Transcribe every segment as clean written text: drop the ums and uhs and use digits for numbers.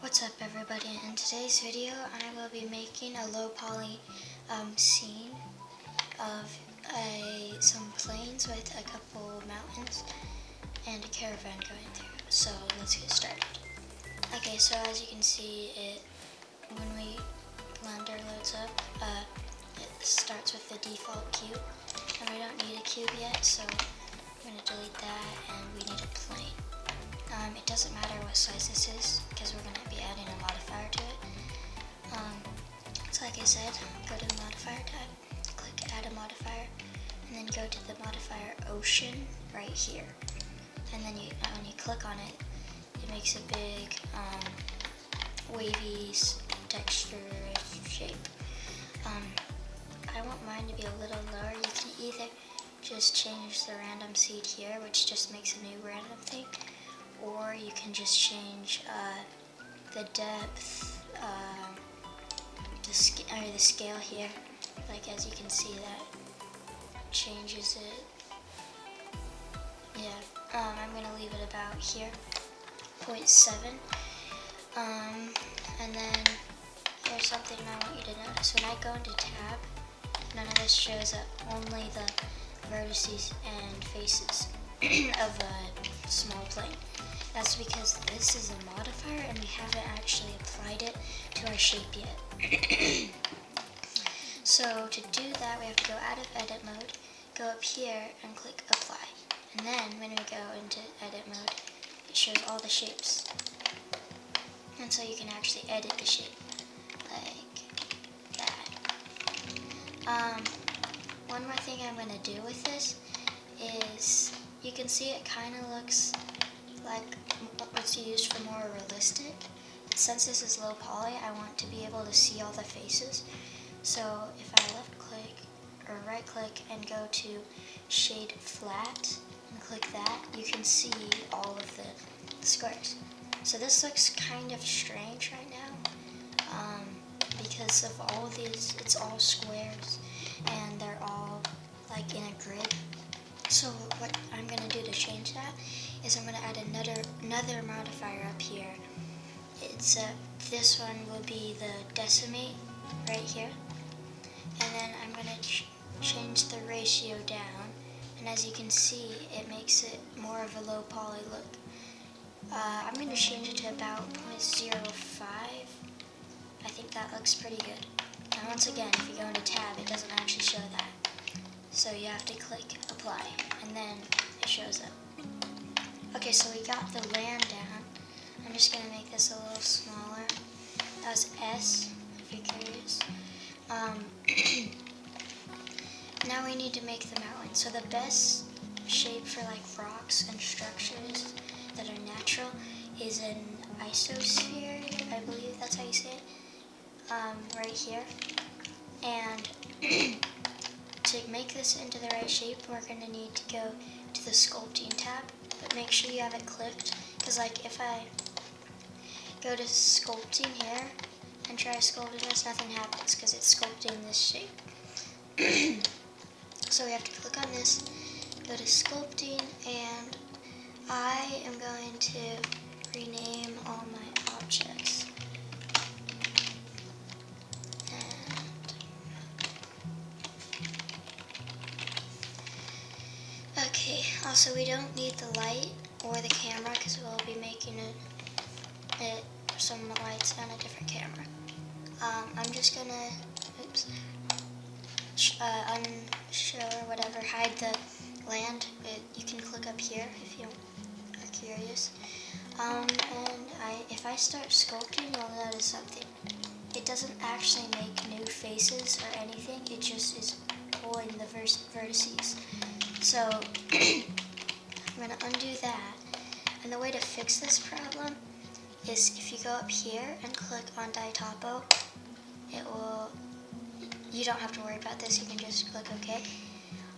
What's up everybody? In today's video I will be making a low poly scene of some plains with a couple mountains and a caravan going through. So let's get started. Okay, so as you can see, when we Blender loads up, it starts with the default cube, and we don't need a cube yet, so I'm going to delete that, and we need a plane. It doesn't matter what size this is, because we're going to be adding a modifier to it. So like I said, go to the modifier tab, click add a modifier, and then go to the modifier ocean right here. And then when you click on it, it makes a big wavy texture shape. I want mine to be a little lower. You can either just change the random seed here, which just makes a new random thing, or you can just change the depth, the scale here. Like as you can see, that changes it. Yeah, I'm gonna leave it about here, 0.7. And then here's something I want you to notice. When I go into tab, none of this shows up, only the vertices and faces of a small plane. That's because this is a modifier and we haven't actually applied it to our shape yet. So to do that, we have to go out of edit mode, go up here and click apply. And then when we go into edit mode, it shows all the shapes. And so you can actually edit the shape like that. One more thing I'm going to do with this is, you can see it kind of looks like what's used for more realistic. Since this is low poly, I want to be able to see all the faces. So if I left click or right click and go to shade flat and click that, you can see all of the squares. So this looks kind of strange right now because of all of these, it's all squares and they're all like in a grid. So what I'm going to do to change that is I'm going to add another modifier up here. It's this one will be the decimate right here, and then I'm going to change the ratio down, and as you can see, it makes it more of a low poly look. I'm going to change it to about 0.05. I think that looks pretty good. And once again, if you go into tab, it doesn't actually show that. So you have to click apply, and then it shows up. Okay, so we got the land down. I'm just going to make this a little smaller. That was S, if you're curious. Now we need to make the mountain. So the best shape for like rocks and structures that are natural is an isosphere, I believe that's how you say it, right here. And to make this into the right shape, we're going to need to go to the sculpting tab, but make sure you have it clicked, because like if I go to sculpting here and try sculpting this, nothing happens because it's sculpting this shape. So we have to click on this, go to sculpting, and I am going to rename all my objects. Okay, also we don't need the light or the camera because we'll be making it some lights and a different camera. I'm just gonna, unshow or whatever, hide the land. You can click up here if you are curious. And if I start sculpting, you'll notice something. It doesn't actually make new faces or anything, it just is pulling the vertices. So I'm going to undo that, and the way to fix this problem is if you go up here and click on Ditopo, you don't have to worry about this, you can just click OK.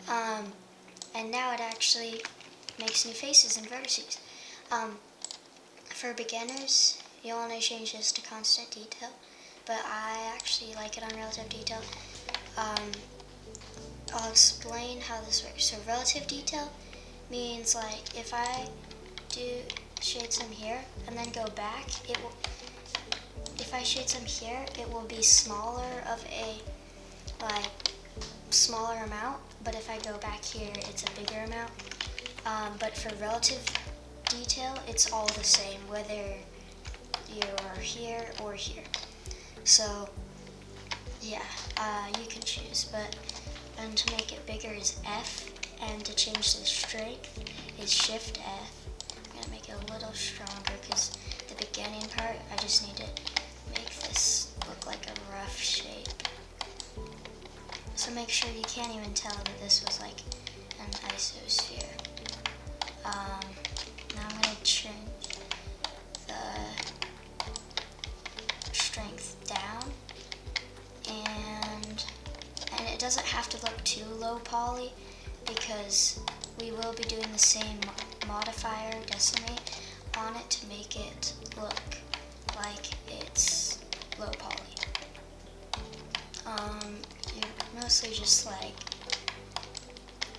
And now it actually makes new faces and vertices. For beginners, you'll want to change this to constant detail, but I actually like it on relative detail. I'll explain how this works. So relative detail means like if I do shade some here and then go back, it will. If I shade some here, it will be smaller of a smaller amount. But if I go back here, it's a bigger amount. But for relative detail, it's all the same whether you're here or here. So yeah, you can choose, and to make it bigger is F, and to change the strength is Shift F. I'm gonna make it a little stronger because the beginning part, I just need to make this look like a rough shape. So make sure you can't even tell that this was like an isosphere. Now I'm gonna change the strength down, and it doesn't have to look too low poly because we will be doing the same modifier, decimate, on it to make it look like it's low poly. You're mostly just like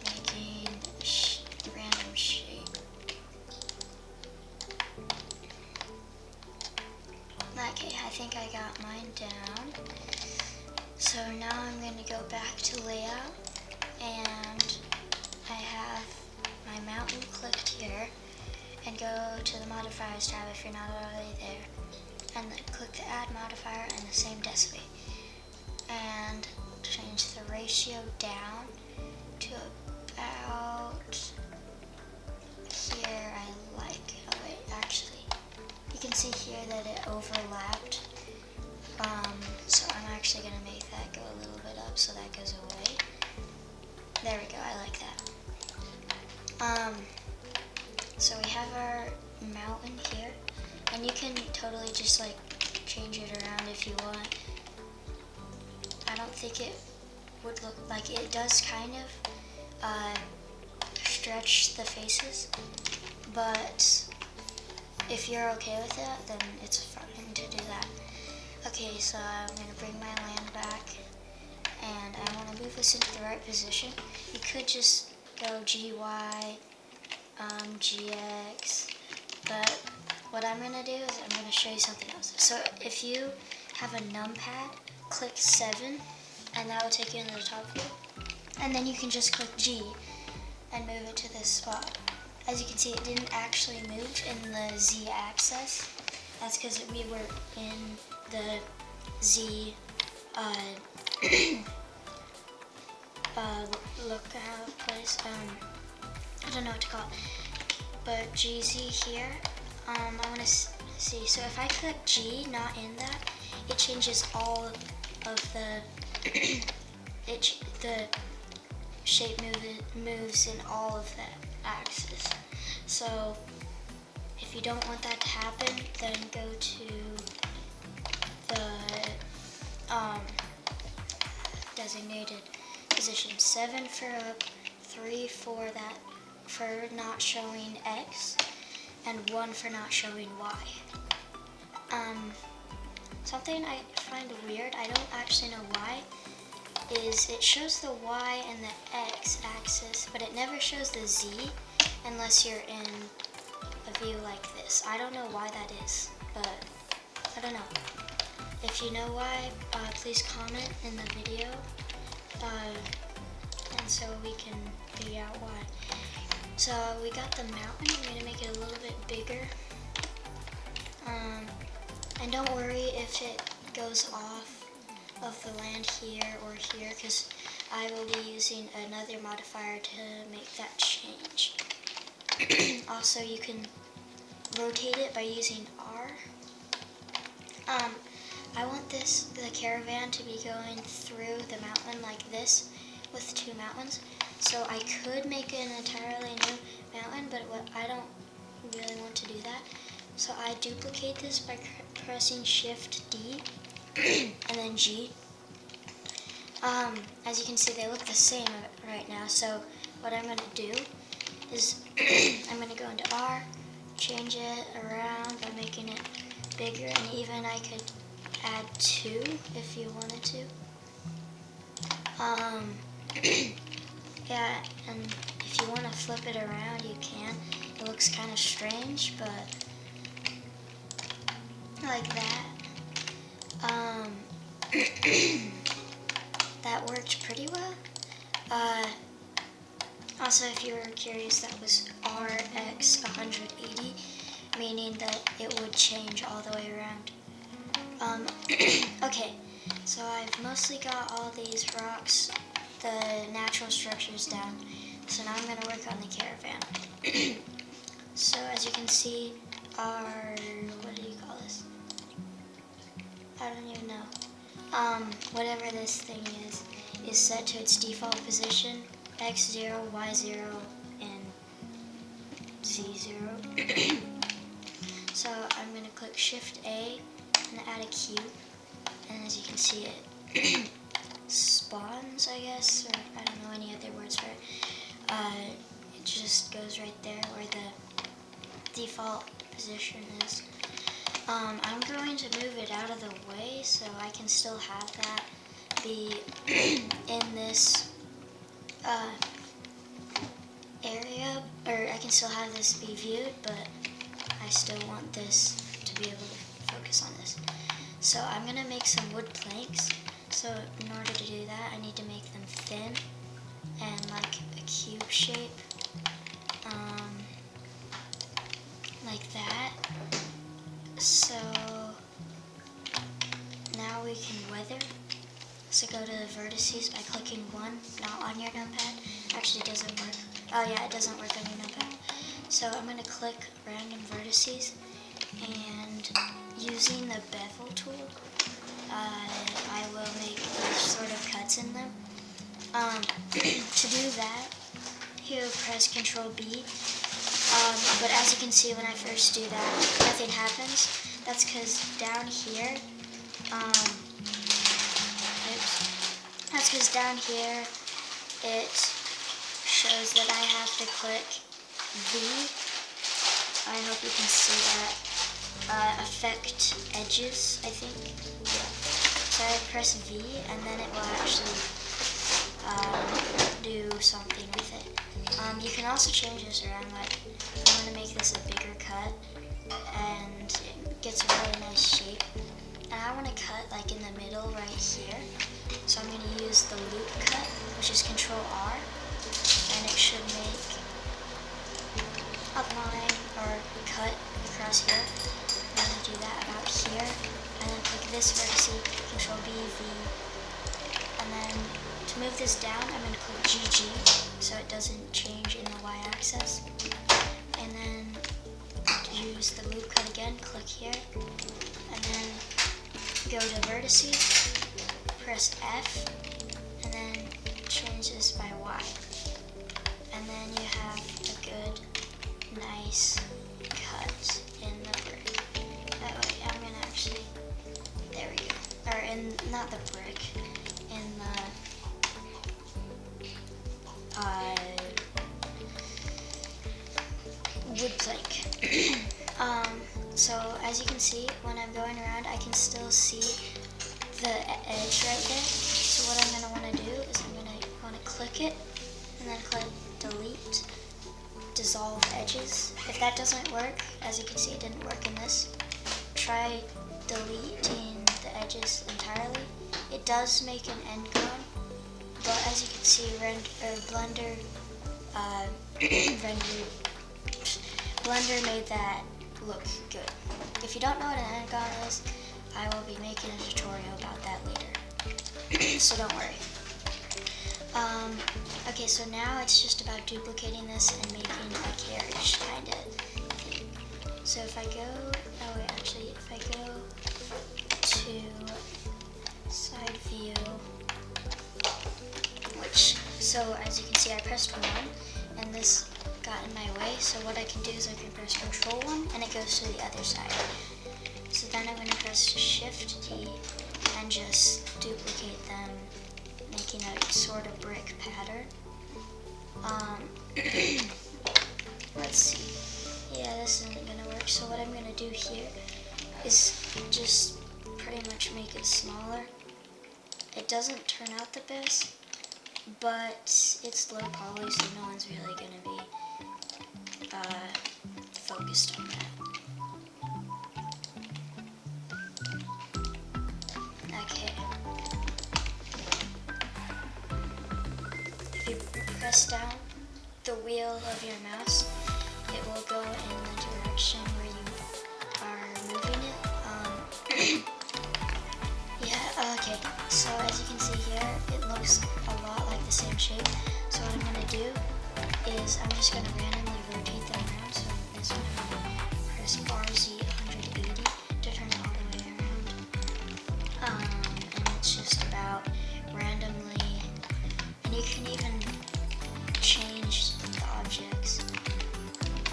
making random shape. Okay, I think I got mine down. So now I'm going to go back to layout, and I have my mountain clicked here, and go to the modifiers tab if you're not already there, and then click the add modifier and the same decimate, and change the ratio down to about here. I like, oh wait, actually, you can see here that it overlapped. So I'm actually going to make that go a little bit up so that goes away. There we go, I like that. So we have our mountain here, and you can totally just like change it around if you want. I don't think it would look like it does kind of stretch the faces, but if you're okay with that, then it's fine to do that. Okay, so I'm going to bring my land back, and I want to move this into the right position. You could just go GY, GX, but what I'm going to do is I'm going to show you something else. So if you have a numpad, click 7, and that will take you into the top view, and then you can just click G and move it to this spot. As you can see, it didn't actually move in the Z axis. That's because we were in the Z lookout place. I don't know what to call it, but GZ here. I want to see. So if I click G, not in that, it changes all of the the shape moves in all of that axis. So if you don't want that to happen, then go to the designated position. 7 for up, 3 for not showing X, and 1 for not showing Y. Something I find weird, I don't actually know why, is it shows the Y and the X axis, but it never shows the Z unless you're in a view like this. I don't know why that is, but I don't know. If you know why, please comment in the video, and so we can figure out why. So we got the mountain. I'm going to make it a little bit bigger. And don't worry if it goes off of the land here or here, because I will be using another modifier to make that change. Also, you can rotate it by using R. I want the caravan to be going through the mountain like this with 2 mountains. So I could make an entirely new mountain, but I don't really want to do that. So I duplicate this by pressing Shift D and then G. As you can see, they look the same right now. So what I'm going to do is I'm going to go into R, change it around by making it bigger, and even I could add 2 if you wanted to. Yeah, and if you want to flip it around, you can. It looks kind of strange, but like that. That worked pretty well. Also, if you were curious, that was RX 180, meaning that it would change all the way around. Okay, so I've mostly got all these rocks, the natural structures down. So now I'm going to work on the caravan. So as you can see, our, what do you call this? I don't even know. Whatever this thing is set to its default position, X0, Y0, and Z0. So I'm going to click Shift A and add a cube. And as you can see, it spawns, I guess, or I don't know any other words for it. It just goes right there where the default position is. I'm going to move it out of the way so I can still have that be in this area, or I can still have this be viewed, but I still want this to be able to focus on this. So I'm going to make some wood planks. So in order to do that, I need to make them thin and like a cube shape, like that. So now we can weather. So go to the vertices by clicking 1, not on your numpad. Actually, it doesn't work. Oh yeah, it doesn't work on your numpad. So I'm going to click random vertices, and using the bevel tool, I will make these sort of cuts in them. To do that, you press Control B. But as you can see, when I first do that, nothing happens. That's because down here, it shows that I have to click V. I hope you can see that. Affect edges, I think. Yeah. So I press V, and then it will actually do something with it. You can also change this around, like I want to make this a bigger cut, and it gets a really nice shape. And I want to cut like in the middle right here. So I'm going to use the loop cut, which is Control R, and it should make a line or cut across here. I'm going to do that about here, and then click this vertex, Control B, V, and then to move this down, I'm going to click GG so it doesn't change in the y-axis, and then to use the loop cut again, click here, and then go to vertices, press F, and then change this by Y, and then you have a good, nice cut in the brick. That way, I'm gonna actually, there we go, or in, not the brick, in the wood plank. So as you can see, when I'm going around, I can still see the edge right there. So what I'm going to want to do is I'm going to want to click it, and then click delete, dissolve edges. If that doesn't work, as you can see, it didn't work in this, try deleting the edges entirely. It does make an end cone, but as you can see, Blender made that look good. If you don't know what an end is, I will be making a tutorial about that later, so don't worry. Okay, so now it's just about duplicating this and making a carriage kind of thing. So if I go, oh wait, actually, if I go to side view, so as you can see, I pressed 1, and this got in my way, so what I can do is I can press Control 1, and it goes to the other side. So then I'm going to press Shift D, and just duplicate them, making a sort of brick pattern. Let's see. Yeah, this isn't going to work, so what I'm going to do here is just pretty much make it smaller. It doesn't turn out the best, but it's low poly, so no one's really gonna be focused on that. Okay. If you press down the wheel of your mouse, it will go in the direction where you are moving it. Yeah, okay. So as you can see here, it looks a lot like the same shape. So what I'm gonna do is I'm just gonna randomly rotate them around. So this one, I'm gonna press RZ 180 to turn it all the way around. And it's just about randomly, and you can even change the objects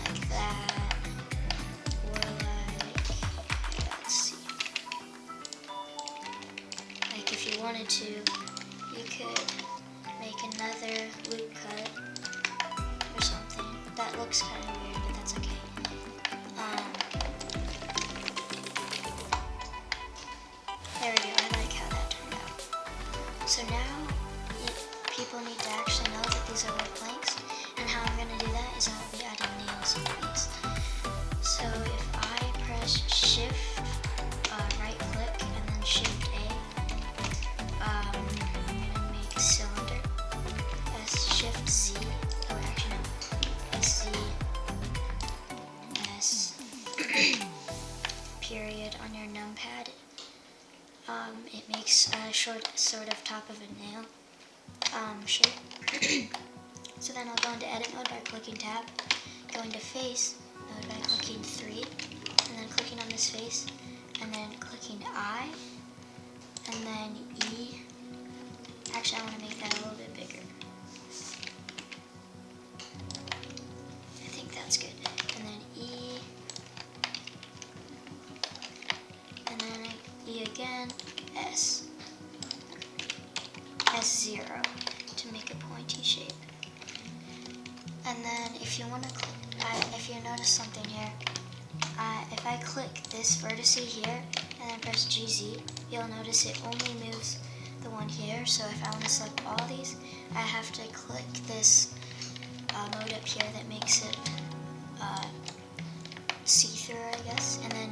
like that, or like, let's see, like if you wanted to, you could make another loop cut or something. That looks kind of weird, but that's okay. There we go, I like how that turned out. So now, people need to actually know that these are wood planks, and how I'm going to do that is I'll be adding nails on these. So if I press Shift, right click, and then Shift A, I'm going to make a cylinder, Shift Z, or actually no, Z, S, period on your numpad. It makes a short sort of top of a nail shape. So then I'll go into edit mode by clicking tab, go into face mode by clicking 3, and then clicking on this face, and then clicking I, and then E. Actually, I want to make that a little bit bigger. I think that's good. And then E, and then E again, S. S0 to make a pointy shape. And then if you want to click, if you notice something here, if I click this vertex here and then press GZ, you'll notice it only moves the one here. So if I want to select all these, I have to click this mode up here that makes it see-through, I guess, and then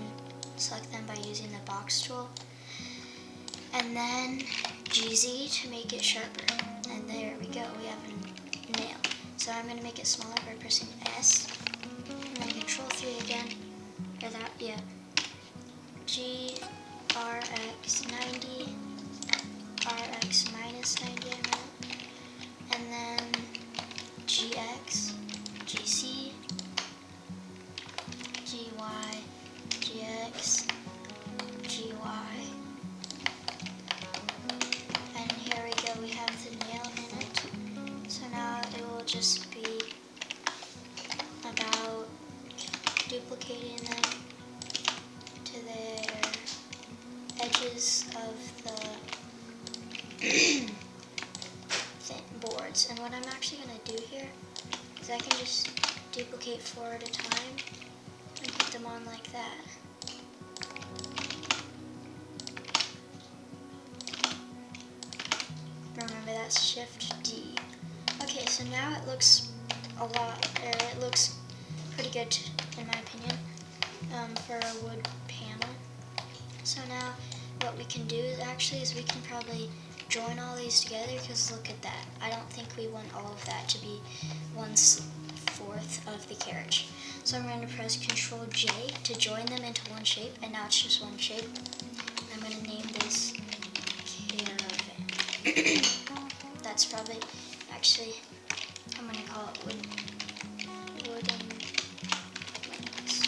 select them by using the box tool. And then GZ to make it sharper. And there we go, we have a nail. So I'm going to make it smaller by pressing S, and then Control 3 again, or that, yeah. G, RX 90, RX minus 90, I meant. And then GX, GC, GY, GX, GY. And here we go, we have the nail in it. So now it will just be about duplicating them to their edges of the boards. And what I'm actually going to do here is I can just duplicate 4 at a time and put them on like that. Remember, that's Shift D. Okay, so now it looks it looks pretty good in my opinion for a wood panel. So now what we can do is we can probably join all these together, because look at that. I don't think we want all of that to be 1/4 of the carriage. So I'm going to press Control J to join them into one shape, and now it's just one shape. I'm going to name this Caravan. That's probably, actually, I'm going to call it wooden planks.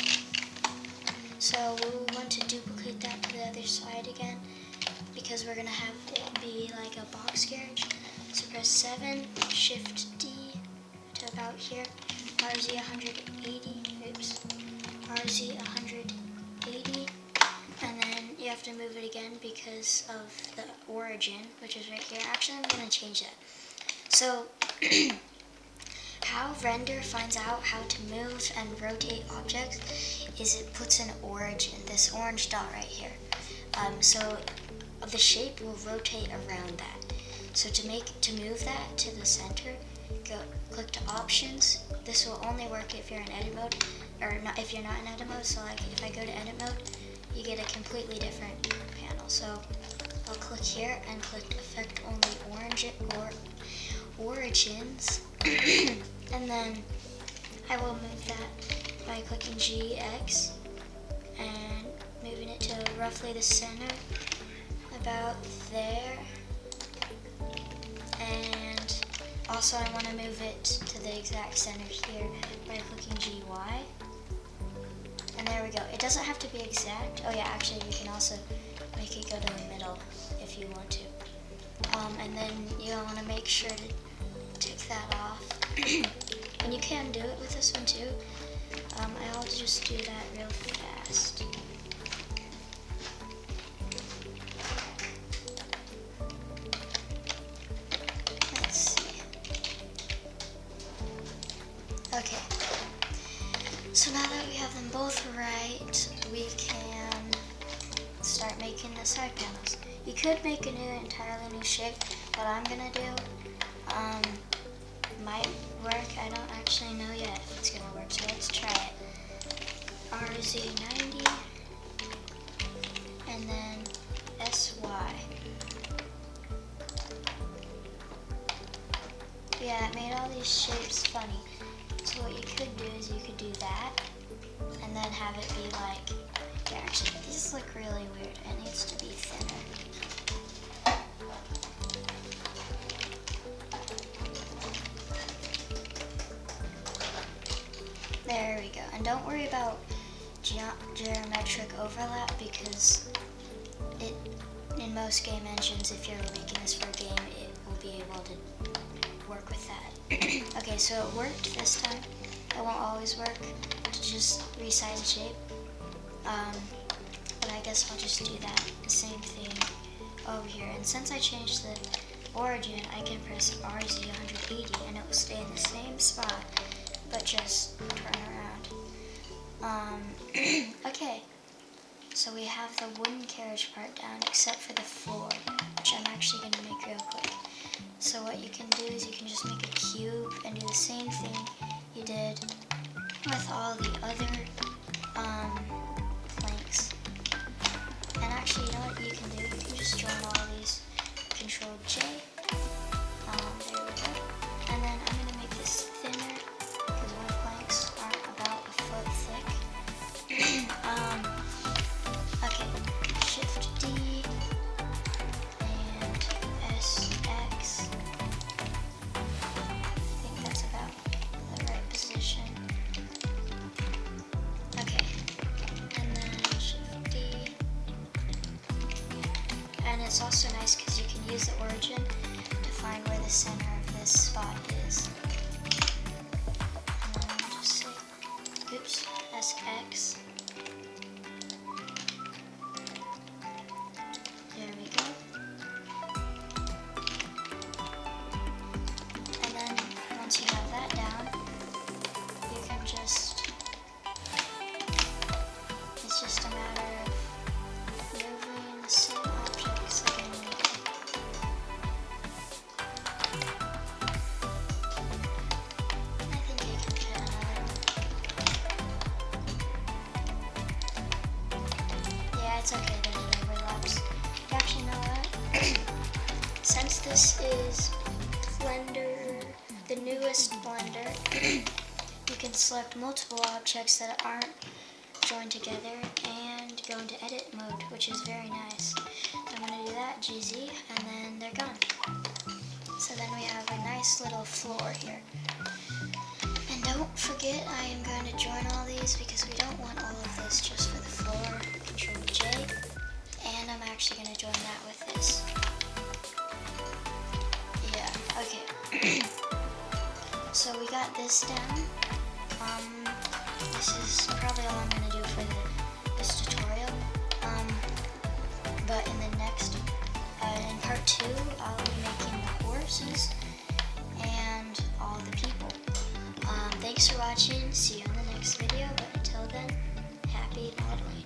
So we'll want to duplicate that to the other side again, because we're going to have it be like a box carriage. So press 7, Shift D to about here, RZ 180, oops, RZ 180, and then you have to move it again because of the origin, which is right here. Actually, I'm going to change that. So, how Render finds out how to move and rotate objects is it puts an origin, this orange dot right here. So the shape will rotate around that. So to move that to the center, click to options. This will only work if you're in edit mode, or not if you're not in edit mode. So like if I go to edit mode, you get a completely different panel. So I'll click here and click effect only origins, and then I will move that by clicking GX and moving it to roughly the center, about there. And also I want to move it to the exact center here by clicking GY. And there we go. It doesn't have to be exact. Oh yeah, actually you can also make it go to the middle if you want to. And then you want to make sure to tick that off. And you can do it with this one too. I'll just do that real fast. Let's see. Okay. So now that we have them both right, we can start making the side panels. You could make a entirely new shape. What I'm gonna do might work. I don't actually know yet if it's gonna work, so let's try it. RZ90 and then SY. Yeah, it made all these shapes funny. So what you could do is you could do that and then have it be like, yeah, actually these look really weird. It needs to be thinner. There we go. And don't worry about geometric overlap, because in most game engines, if you're making this for a game, it will be able to work with that. Okay, so it worked this time. It won't always work to just resize a shape. But I guess I'll just do that, the same thing over here. And since I changed the origin, I can press RZ180 and it will stay in the same spot, but just turn around. Okay, so we have the wooden carriage part down except for the floor, which I'm actually going to make real quick. So what you can do is you can just make a cube and do the same thing you did with all the other planks. And actually, you know what you can do? You can just join all these, Control J. There we go. And then I'm going to make this thinner, because wood planks aren't about a foot thick. Okay, Shift D and SX. I think that's about the right position. Okay, and then Shift D. And it's also nice because you can use the origin to find where the center of this spot is. And then I'll just say, oops, SX. There we go. And then once you have that down, you can just, it's just a matter of moving the same objects again and again. I think you can fit another one. Yeah, it's okay that it overlaps. Actually, you know what? Since this is Blender, the newest Blender, you can select multiple objects that aren't joined together and go into edit mode, which is very nice. I'm going to do that, GZ, and then they're gone. So then we have a nice little floor here. And don't forget, I am going to join all these because we don't want all of this just for the floor. Control J. And I'm actually going to join that with this. Yeah, okay. So we got this down. This is probably all I'm going to do for this tutorial. But in the next, in part 2, I'll be making the horses and all the people. Thanks for watching. See you in the next video. But until then, happy modeling.